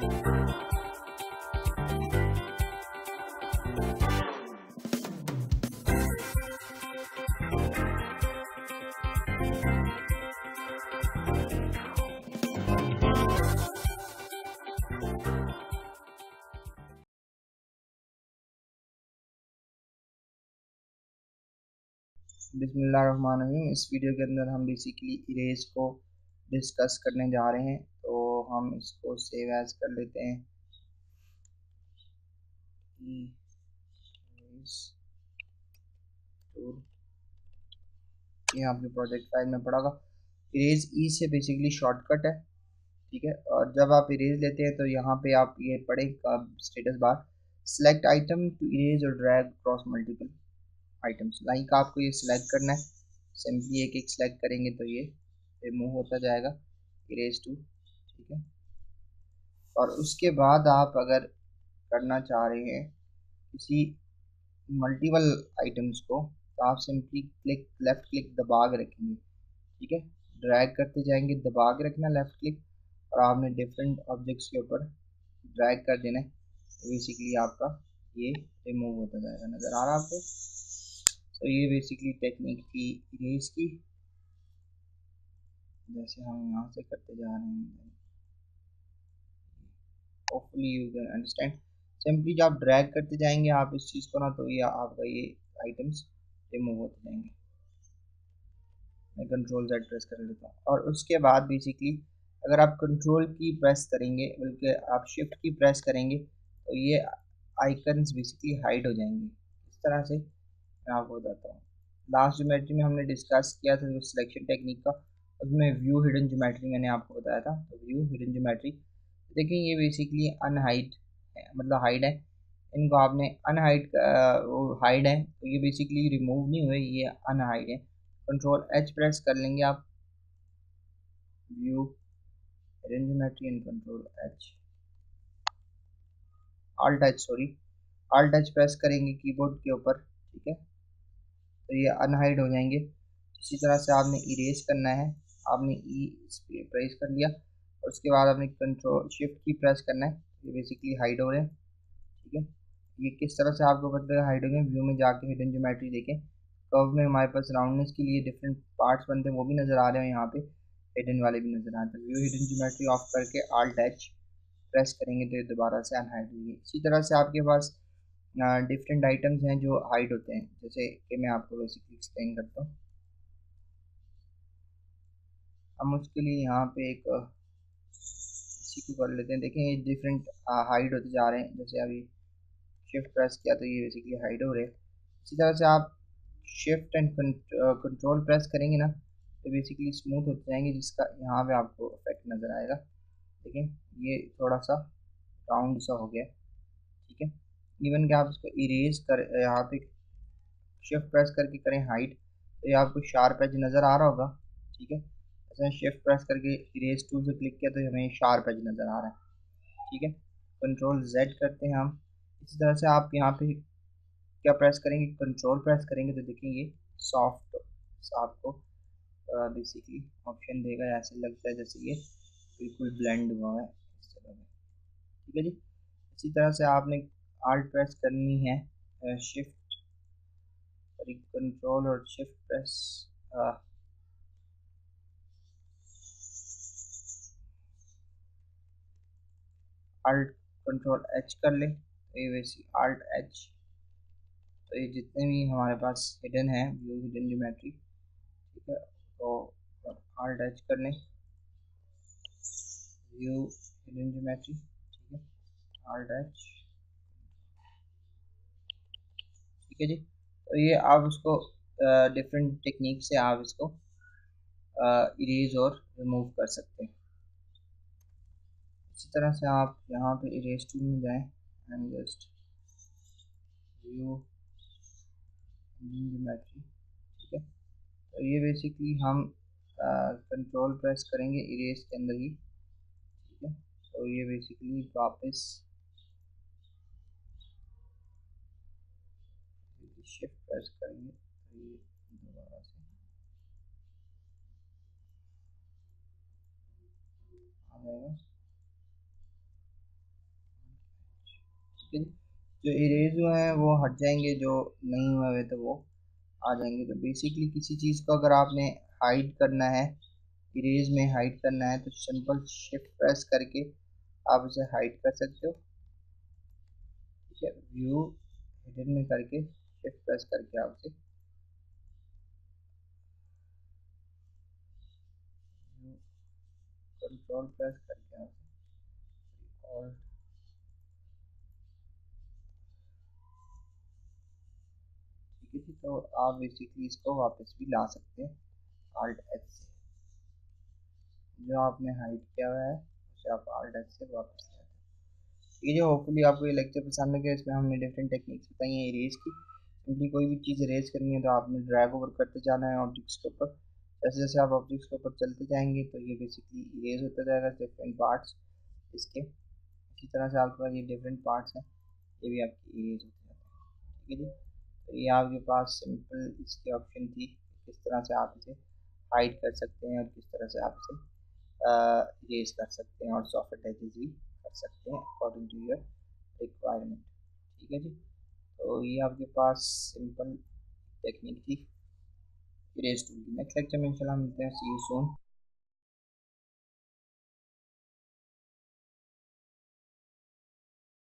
बिस्मिल्लाहिर्रहमानिर्रहीम। इस वीडियो के अंदर हम बेसिकली इरेज को डिस्कस करने जा रहे हैं, तो हम इसको सेव एज कर लेते हैं। ये आपके प्रोजेक्ट फाइल में पड़ा होगा। इरेज ई से बेसिकली शॉर्टकट है, ठीक है। और जब आप इरेज लेते हैं तो यहाँ पे आप ये पढ़े status bar select item to erase और drag cross multiple items. Like आपको ये सिलेक्ट करना है, सिंपली एक एक सिलेक्ट करेंगे तो ये रिमूव होता जाएगा, इरेज टू, ठीक है। और उसके बाद आप अगर करना चाह रहे हैं किसी मल्टीपल आइटम्स को, तो आप सिंपली क्लिक लेफ्ट क्लिक दबा के रखेंगे, ठीक है। ड्रैग करते जाएंगे, दबा के रखना लेफ्ट क्लिक, और आपने डिफरेंट ऑब्जेक्ट्स के ऊपर ड्रैग कर देना है, तो बेसिकली आपका ये रिमूव होता जाएगा। नज़र आ रहा है आपको? तो ये बेसिकली टेक्निक थी इरेज की, जैसे हम यहाँ से करते जा रहे हैं। Hopefully you can understand. Simply जब आप ड्रैग करते जाएंगे आप इस चीज़ को ना, तो ये आपका ये आइटम्स रिमूव होते जाएंगे। मैं कंट्रोल Z प्रेस कर लेता हूँ, और उसके बाद बेसिकली अगर आप कंट्रोल की प्रेस करेंगे, बल्कि आप शिफ्ट की प्रेस करेंगे, तो ये आइकन्स बेसिकली हाइड हो जाएंगे। इस तरह से मैं आपको बताता हूँ। लास्ट ज्योमेट्री में हमने डिस्कस किया था जो सिलेक्शन टेक्निक का, उसमें व्यू हिडन ज्योमेट्री मैंने आपको बताया था। तो व्यू हिडन ज्योमेट्री देखिए, ये बेसिकली अनहाइड है, मतलब हाइड है। इनको आपने अनहाइड वो हाइड है, तो ये बेसिकली रिमूव नहीं हुए, ये अनहाइड है। कंट्रोल H प्रेस कर लेंगे आप, view hidden geometry and control H, Alt H sorry, Alt H press करेंगे कीबोर्ड के ऊपर, ठीक है। तो ये अनहाइड हो जाएंगे। इसी तरह से आपने इरेज करना है, आपने ई प्रेस कर लिया, और उसके बाद आपने कंट्रोल शिफ्ट की प्रेस करना है, ये बेसिकली हाइड हो रहे हैं, ठीक है। ये किस तरह से आपको पता हाइड हो गए, व्यू में जाके हिडन ज्योमेट्री देखें। कर्व में हमारे पास राउंडनेस के लिए डिफरेंट पार्ट्स बनते हैं, वो भी नज़र आ रहे हैं यहाँ पे, हिडन वाले भी नज़र आ रहे हैं। व्यू हिडन ज्योमेट्री ऑफ करके Alt H प्रेस करेंगे तो ये दोबारा से अनहाइड होगी। इसी तरह से आपके पास डिफरेंट आइटम्स हैं जो हाइड होते हैं, जैसे कि मैं आपको बेसिकली एक्सप्लेन करता हूँ। हम उसके लिए यहाँ पे एक इसी को कर लेते हैं। देखें ये डिफरेंट हाइड होते जा रहे हैं, जैसे अभी शिफ्ट प्रेस किया तो ये बेसिकली हाइड हो रहे हैं। इसी तरह से आप शिफ्ट एंड कंट्रोल प्रेस करेंगे ना, तो बेसिकली स्मूथ होते जाएंगे, जिसका यहाँ पे आपको इफेक्ट नज़र आएगा। देखें ये थोड़ा सा राउंड सा हो गया, ठीक है। इवन कि आप इसको इरेज कर यहाँ पे शिफ्ट प्रेस करके करें हाइड, तो ये आपको शार्प एज नज़र आ रहा होगा, ठीक है। ऐसे शिफ्ट प्रेस करके इरेज टूल से क्लिक किया तो हमें शार्प एज नज़र आ रहा है, ठीक है। कंट्रोल Z करते हैं हम। इसी तरह से आप यहाँ पे क्या प्रेस करेंगे, कंट्रोल प्रेस करेंगे तो देखेंगे सॉफ्ट आपको बेसिकली ऑप्शन देगा, ऐसे लगता है जैसे ये बिल्कुल ब्लेंड हुआ है इस तरह में, ठीक है जी। इसी तरह से आपने आल्ट प्रेस करनी है, शिफ्ट कंट्रोल और shift press, alt control H कर लें, तो ये वैसे Alt H, तो ये जितने भी हमारे पास हिडन है व्यू हिडन ज्योमेट्री, ठीक है, तो Alt H कर लें, व्यू हिडन ज्योमेट्री, ठीक है, Alt H, ठीक है जी। तो ये आप उसको डिफरेंट टेक्निक से आप इसको इरेज और रिमूव कर सकते हैं। इसी तरह से आप यहाँ पे इरेज टूल में जाएं एंड जस्ट व्यू ज्योमेट्री, ठीक है। तो ये बेसिकली हम कंट्रोल प्रेस करेंगे इरेज के अंदर ही, ठीक है। तो ये बेसिकली वापस शिफ्ट प्रेस करेंगे तो ये दोबारा से आ जाएगा। ठीक है। जो इरेज हुए हैं वो हट जाएंगे, जो नहीं हुए हुए तो वो आ जाएंगे। तो बेसिकली किसी चीज़ को अगर आपने हाइड करना है, इरेज में हाइड करना है, तो सिंपल शिफ्ट प्रेस करके आप इसे हाइड कर सकते हो। ठीक है, व्यू हिडन में करके शिफ्ट प्रेस करके आप इसे कंट्रोल प्रेस करके आप और ठीक है जी। तो आप बेसिकली इसको वापस भी ला सकते हैं आल्ट एच से। जो आपने हाइड किया हुआ है उसे आप आल्ट एच से वापस ले आते हैं। ठीक है जी, होपफुली आपको ये लेक्चर पसंद आ गया। इसमें हमने डिफरेंट टेक्निक्स बताई हैं इरेज की। सिंपली कोई भी चीज़ इरेज करनी है तो आपने ड्रैग ओवर करते जाना है ऑब्जेक्ट्स के ऊपर। जैसे जैसे आप ऑब्जेक्ट्स के ऊपर चलते जाएंगे तो ये बेसिकली इरेज होता जाएगा डिफरेंट पार्ट्स इसके। इसी तरह से आपके पास ये डिफरेंट पार्ट्स हैं, ये भी आपकी इरेज होते जाते हैं। ठीक है जी। तो ये आपके पास सिंपल इसकी ऑप्शन थी, किस तरह से आप इसे हाइड कर सकते हैं और किस तरह से आप इसे इरेज कर सकते हैं और सॉफ्ट अटैचेस भी कर सकते हैं अकॉर्डिंग टू योर रिक्वायरमेंट। ठीक है जी। तो ये आपके पास सिंपल टेक्निक थी इरेज टूल की। नेक्स्ट लेक्चर में इंशाल्लाह मिलते हैं। सी यू सून।